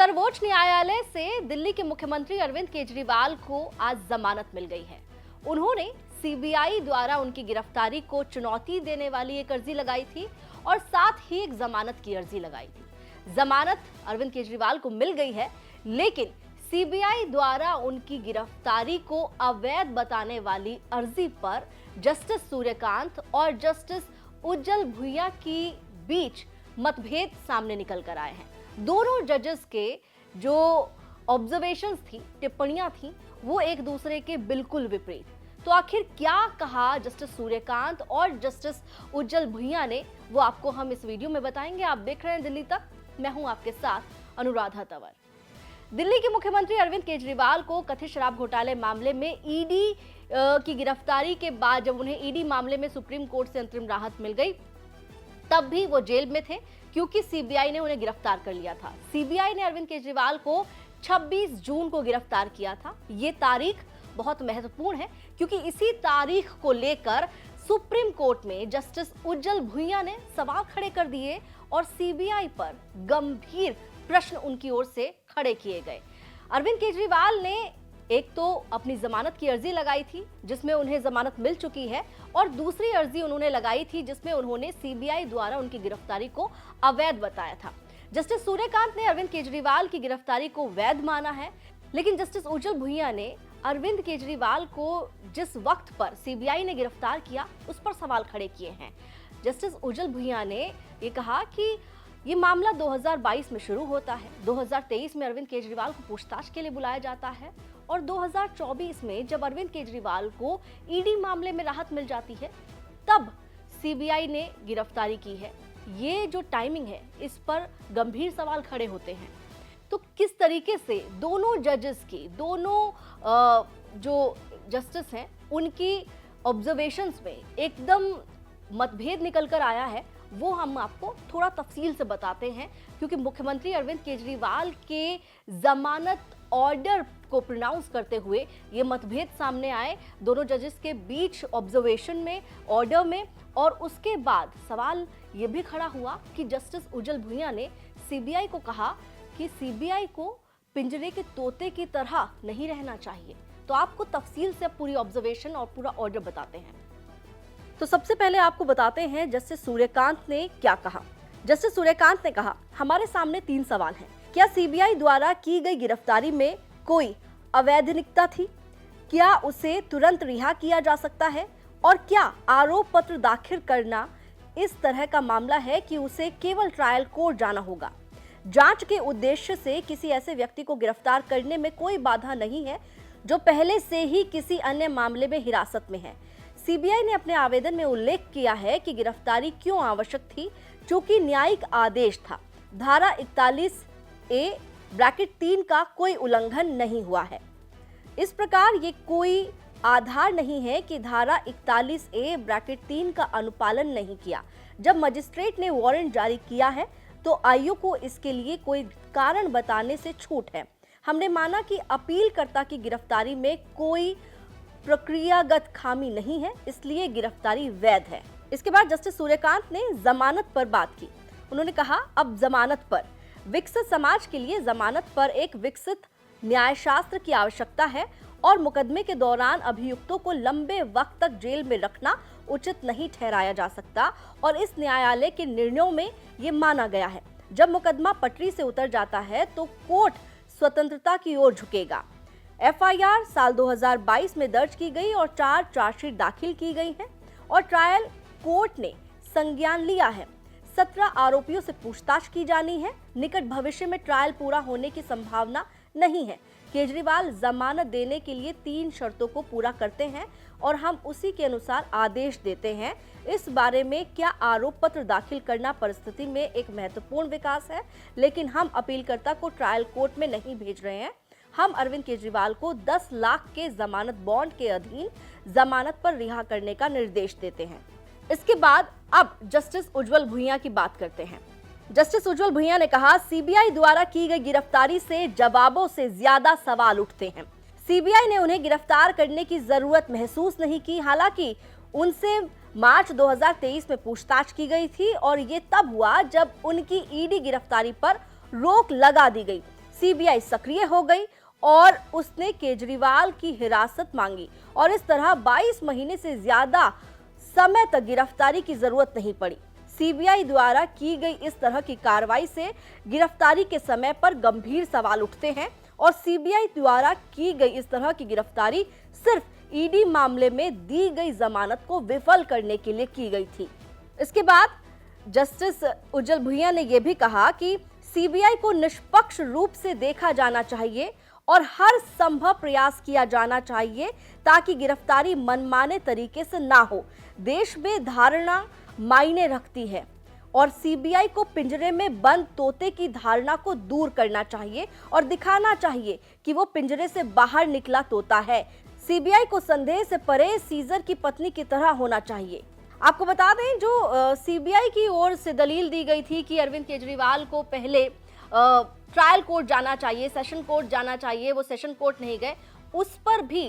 सर्वोच्च न्यायालय से दिल्ली के मुख्यमंत्री अरविंद केजरीवाल को आज जमानत मिल गई है। उन्होंने सीबीआई द्वारा उनकी गिरफ्तारी को चुनौती देने वाली एक अर्जी लगाई थी और साथ ही एक जमानत की अर्जी लगाई थी। जमानत अरविंद केजरीवाल को मिल गई है, लेकिन सीबीआई द्वारा उनकी गिरफ्तारी को अवैध बताने वाली अर्जी पर जस्टिस सूर्यकांत और जस्टिस उज्जवल भुइयां की बीच मतभेद सामने निकल कर आए हैं। दोनों जजेस के जो ऑब्जर्वेशंस थी, टिप्पणियां थी, वो एक दूसरे के बिल्कुल विपरीत। तो आखिर क्या कहा जस्टिस सूर्यकांत और जस्टिस उज्जवल भुइयां ने, वो आपको हम इस वीडियो में बताएंगे। आप देख रहे हैं दिल्ली तक, मैं हूं आपके साथ अनुराधा तंवर। दिल्ली के मुख्यमंत्री अरविंद केजरीवाल को कथित शराब घोटाले मामले में ईडी की गिरफ्तारी के बाद जब उन्हें ईडी मामले में सुप्रीम कोर्ट से अंतरिम राहत मिल गई, तब भी वो जेल में थे क्योंकि सीबीआई ने उन्हें गिरफ्तार कर लिया था। सीबीआई ने अरविंद केजरीवाल को 26 जून को गिरफ्तार किया था। ये तारीख बहुत महत्वपूर्ण है क्योंकि इसी तारीख को लेकर सुप्रीम कोर्ट में जस्टिस उज्जवल भुइयां ने सवाल खड़े कर दिए और सीबीआई पर गंभीर प्रश्न उनकी ओर से खड़े किए गए। अरविंद केजरीवाल ने एक तो अपनी जमानत की अर्जी लगाई थी जिसमें उन्हें जमानत मिल चुकी है, और दूसरी अर्जी उन्होंने लगाई थी जिसमें उन्होंने सीबीआई द्वारा उनकी गिरफ्तारी को अवैध बताया था। जस्टिस सूर्यकांत ने अरविंद केजरीवाल की गिरफ्तारी को वैध माना है, लेकिन जस्टिस उज्जवल भुइयां ने अरविंद केजरीवाल को जिस वक्त पर सीबीआई ने गिरफ्तार किया उस पर सवाल खड़े किए हैं। जस्टिस उज्जवल भुइयां ने ये कहा कि ये मामला 2022 में शुरू होता है, 2023 में अरविंद केजरीवाल को पूछताछ के लिए बुलाया जाता है और 2024 में जब अरविंद केजरीवाल को ईडी मामले में राहत मिल जाती है तब सीबीआई ने गिरफ्तारी की है। ये जो टाइमिंग है, इस पर गंभीर सवाल खड़े होते हैं। तो किस तरीके से दोनों जजेस की, दोनों जो जस्टिस हैं, उनकी ऑब्जर्वेशंस में एकदम मतभेद निकल कर आया है, वो हम आपको थोड़ा तफसील से बताते हैं क्योंकि मुख्यमंत्री अरविंद केजरीवाल के जमानत ऑर्डर को प्रोनाउंस करते हुए ये मतभेद सामने आए दोनों जजेस के बीच, ऑब्जर्वेशन में, ऑर्डर में। और उसके बाद सवाल ये भी खड़ा हुआ कि जस्टिस उज्जवल भुइयां ने सीबीआई को कहा कि सीबीआई को पिंजरे के तोते की तरह नहीं रहना चाहिए। तो आपको तफसील से पूरी ऑब्जर्वेशन और पूरा ऑर्डर बताते हैं। तो सबसे पहले आपको बताते हैं जस्टिस सूर्यकांत ने क्या कहा। जस्टिस सूर्यकांत ने कहा, हमारे सामने 3 सवाल हैं। क्या सीबीआई द्वारा की गई गिरफ्तारी में कोई अवैधानिकता थी? क्या उसे तुरंत रिहा किया जा सकता है? और क्या आरोप पत्र दाखिल करना इस तरह का मामला है कि उसे केवल ट्रायल कोर्ट जाना होगा? जांच के उद्देश्य से किसी ऐसे व्यक्ति को गिरफ्तार करने में कोई बाधा नहीं है जो पहले से ही किसी अन्य मामले में हिरासत में है। सीबीआई ने अपने आवेदन में उल्लेख किया है कि गिरफ्तारी क्यों आवश्यक थी, चूंकि न्यायिक आदेश था। धारा 41A(3) का कोई उल्लंघन नहीं हुआ है। इस प्रकार ये कोई आधार नहीं है कि धारा 41A(3) का अनुपालन नहीं किया। जब मजिस्ट्रेट ने वारंट जारी किया है तो आयोग को इसके लिए कोई कारण बताने से छूट है। हमने माना कि अपीलकर्ता की गिरफ्तारी में कोई प्रक्रियागत खामी नहीं है, इसलिए गिरफ्तारी वैध है। इसके बाद जस्टिस सूर्यकांत ने जमानत पर बात की। उन्होंने कहा, अब जमानत पर विकसित समाज के लिए जमानत पर एक विकसित न्यायशास्त्र की आवश्यकता है और मुकदमे के दौरान अभियुक्तों को लंबे वक्त तक जेल में रखना उचित नहीं ठहराया जा सकता और इस न्यायालय के निर्णयों में ये माना गया है। जब मुकदमा पटरी से उतर जाता है तो कोर्ट स्वतंत्रता की ओर झुकेगा। एफआईआर साल 2022 में दर्ज की गई और 4 चार्जशीट दाखिल की गई हैं और ट्रायल कोर्ट ने संज्ञान लिया है। 17 आरोपियों से पूछताछ की जानी है। निकट भविष्य में ट्रायल पूरा होने की संभावना नहीं है। केजरीवाल जमानत देने के लिए 3 शर्तों को पूरा करते हैं और हम उसी के अनुसार आदेश देते हैं। इस बारे में क्या आरोप पत्र दाखिल करना परिस्थिति में एक महत्वपूर्ण विकास है, लेकिन हम अपीलकर्ता को ट्रायल कोर्ट में नहीं भेज रहे हैं। हम अरविंद केजरीवाल को 10 लाख के जमानत बॉन्ड के अधीन जमानत पर रिहा करने का निर्देश देते हैं। इसके बाद अब जस्टिस उज्जवल भुइयां की बात करते हैं। जस्टिस उज्जवल भुइयां ने कहा, सीबीआई द्वारा की गई गिरफ्तारी से जवाबों से ज्यादा सवाल उठते हैं। सीबीआई ने उन्हें गिरफ्तार करने की जरूरत महसूस नहीं की। हालांकि उनसे मार्च 2023 में पूछताछ की गई थी और ये तब हुआ जब उनकी ईडी गिरफ्तारी पर रोक लगा दी गई। सीबीआई सक्रिय हो गई और उसने केजरीवाल की हिरासत मांगी और इस तरह 22 महीने से ज्यादा समय तक गिरफ्तारी की जरूरत नहीं पड़ी। सीबीआई द्वारा की गई इस तरह की कार्रवाई से गिरफ्तारी के समय पर गंभीर सवाल उठते हैं और सीबीआई द्वारा की गई इस तरह की गिरफ्तारी सिर्फ ईडी मामले में दी गई जमानत को विफल करने के लिए की गई थी। इसके बाद जस्टिस उज्जवल भुइयां ने यह भी कहा कि सीबीआई को निष्पक्ष रूप से देखा जाना चाहिए और हर संभव प्रयास किया जाना चाहिए ताकि गिरफ्तारी मनमाने तरीके से ना हो। देश में धारणा मायने रखती है और सीबीआई को पिंजरे में बंद तोते की धारणा को दूर करना चाहिए और दिखाना चाहिए कि वो पिंजरे से बाहर निकला तोता है। सीबीआई को संदेह से परे सीजर की पत्नी की तरह होना चाहिए। आपको बता दें, जो सीबीआई की ओर से दलील दी गई थी कि अरविंद केजरीवाल को पहले ट्रायल कोर्ट जाना चाहिए, सेशन कोर्ट जाना चाहिए, वो सेशन कोर्ट नहीं गए, उस पर भी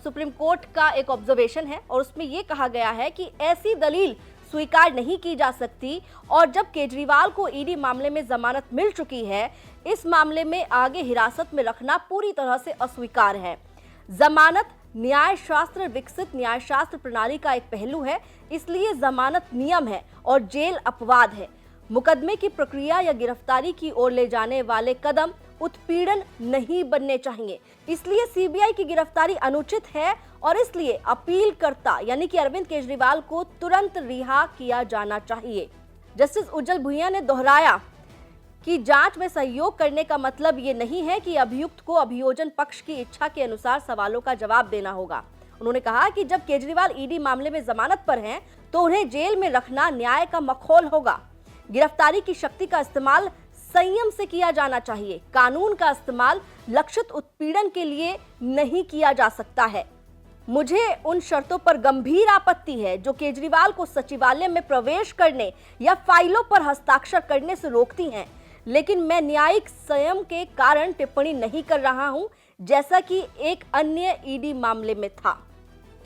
सुप्रीम कोर्ट का एक ऑब्जर्वेशन है और उसमें यह कहा गया है कि ऐसी दलील स्वीकार नहीं की जा सकती और जब केजरीवाल को ईडी मामले में जमानत मिल चुकी है, इस मामले में आगे हिरासत में रखना पूरी तरह से अस्वीकार है। जमानत न्याय शास्त्र विकसित न्याय शास्त्र प्रणाली का एक पहलू है, इसलिए जमानत नियम है और जेल अपवाद है। मुकदमे की प्रक्रिया या गिरफ्तारी की ओर ले जाने वाले कदम उत्पीड़न नहीं बनने चाहिए, इसलिए सीबीआई की गिरफ्तारी अनुचित है और इसलिए अपीलकर्ता यानी कि अरविंद केजरीवाल को तुरंत रिहा किया जाना चाहिए। जस्टिस उज्जवल भुइयां ने दोहराया कि जांच में सहयोग करने का मतलब ये नहीं है कि अभियुक्त को अभियोजन पक्ष की इच्छा के अनुसार सवालों का जवाब देना होगा। उन्होंने कहा कि जब केजरीवाल ईडी मामले में जमानत पर हैं, तो उन्हें जेल में रखना न्याय का मखौल होगा। गिरफ्तारी की शक्ति का इस्तेमाल संयम से किया जाना चाहिए। कानून का इस्तेमाल लक्षित उत्पीड़न के लिए नहीं किया जा सकता है। मुझे उन शर्तों पर गंभीर आपत्ति है जो केजरीवाल को सचिवालय में प्रवेश करने या फाइलों पर हस्ताक्षर करने से रोकती हैं, लेकिन मैं न्यायिक संयम के कारण टिप्पणी नहीं कर रहा हूं, जैसा कि एक अन्य ईडी मामले में था।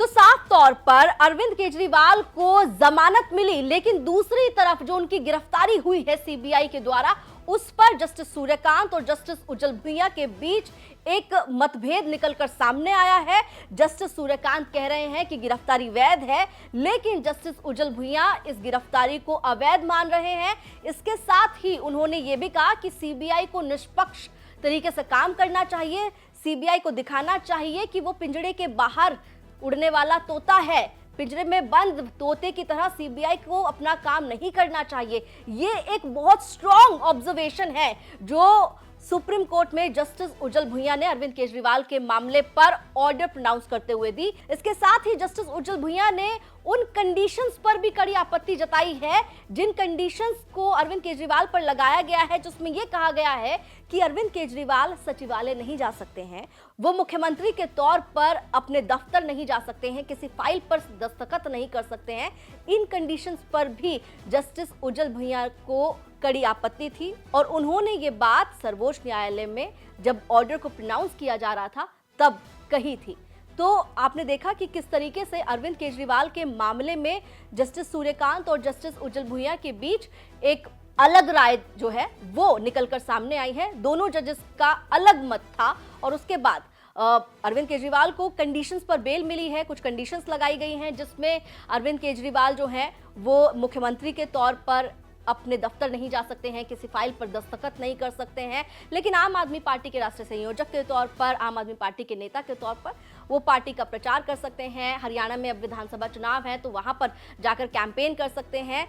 तो साफ तौर पर अरविंद केजरीवाल को जमानत मिली, लेकिन दूसरी तरफ जो उनकी गिरफ्तारी हुई है सीबीआई के द्वारा, उस पर जस्टिस सूर्यकांत और जस्टिस उज्जवल भुइयां के बीच एक मतभेद निकलकर सामने आया है। जस्टिस सूर्यकांत कह रहे हैं कि गिरफ्तारी वैध है, लेकिन जस्टिस उज्जवल भुइयां इस गिरफ्तारी को अवैध मान रहे हैं। इसके साथ ही उन्होंने ये भी कहा कि सीबीआई को निष्पक्ष तरीके से काम करना चाहिए, सीबीआई को दिखाना चाहिए कि वो पिंजड़े के बाहर उड़ने वाला तोता है, पिंजरे में बंद तोते की तरह सीबीआई को अपना काम नहीं करना चाहिए। ये एक बहुत स्ट्रॉन्ग ऑब्जर्वेशन है जो सुप्रीम कोर्ट में जस्टिस उज्जवल भुइयां ने अरविंद केजरीवाल के मामले पर ऑर्डर प्रोनाउंस करते हुए दी। इसके साथ ही जस्टिस उज्जवल भुइयां ने उन कंडीशंस पर भी कड़ी आपत्ति जताई है जिन कंडीशंस को अरविंद केजरीवाल पर लगाया गया है, जिसमें यह कहा गया है कि अरविंद केजरीवाल सचिवालय नहीं जा सकते हैं, वो मुख्यमंत्री के तौर पर अपने दफ्तर नहीं जा सकते हैं, किसी फाइल पर दस्तखत नहीं कर सकते हैं। इन कंडीशंस पर भी जस्टिस उज्जवल भुइयां को कड़ी आपत्ति थी और उन्होंने ये बात सर्वोच्च न्यायालय में जब ऑर्डर को प्रोनाउंस किया जा रहा था तब कही थी। तो आपने देखा कि किस तरीके से अरविंद केजरीवाल के मामले में जस्टिस सूर्यकांत और जस्टिस उज्जवल भुइयां के बीच एक अलग राय जो है वो निकलकर सामने आई है। दोनों जजेस का अलग मत था और उसके बाद अरविंद केजरीवाल को कंडीशंस पर बेल मिली है, कुछ कंडीशंस लगाई गई हैं जिसमें अरविंद केजरीवाल जो है वो मुख्यमंत्री के तौर पर अपने दफ्तर नहीं जा सकते हैं, किसी फाइल पर दस्तखत नहीं कर सकते हैं, लेकिन आम आदमी पार्टी के राष्ट्रीय संयोजक के तौर पर, आम आदमी पार्टी के नेता के तौर पर वो पार्टी का प्रचार कर सकते हैं। हरियाणा में अब विधानसभा चुनाव है तो वहां पर जाकर कैंपेन कर सकते हैं,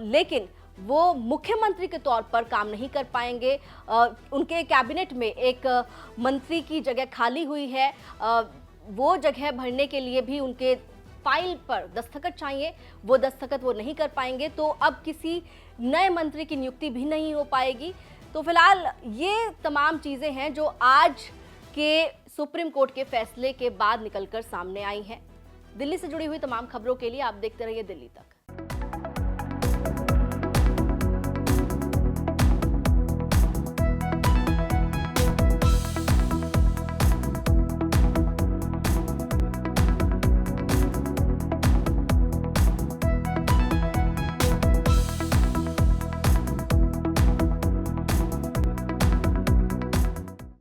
लेकिन वो मुख्यमंत्री के तौर पर काम नहीं कर पाएंगे। उनके कैबिनेट में एक मंत्री की जगह खाली हुई है, वो जगह भरने के लिए भी उनके फाइल पर दस्तखत चाहिए, वो दस्तखत वो नहीं कर पाएंगे, तो अब किसी नए मंत्री की नियुक्ति भी नहीं हो पाएगी। तो फिलहाल ये तमाम चीजें हैं जो आज के सुप्रीम कोर्ट के फैसले के बाद निकलकर सामने आई हैं। दिल्ली से जुड़ी हुई तमाम खबरों के लिए आप देखते रहिए दिल्ली तक।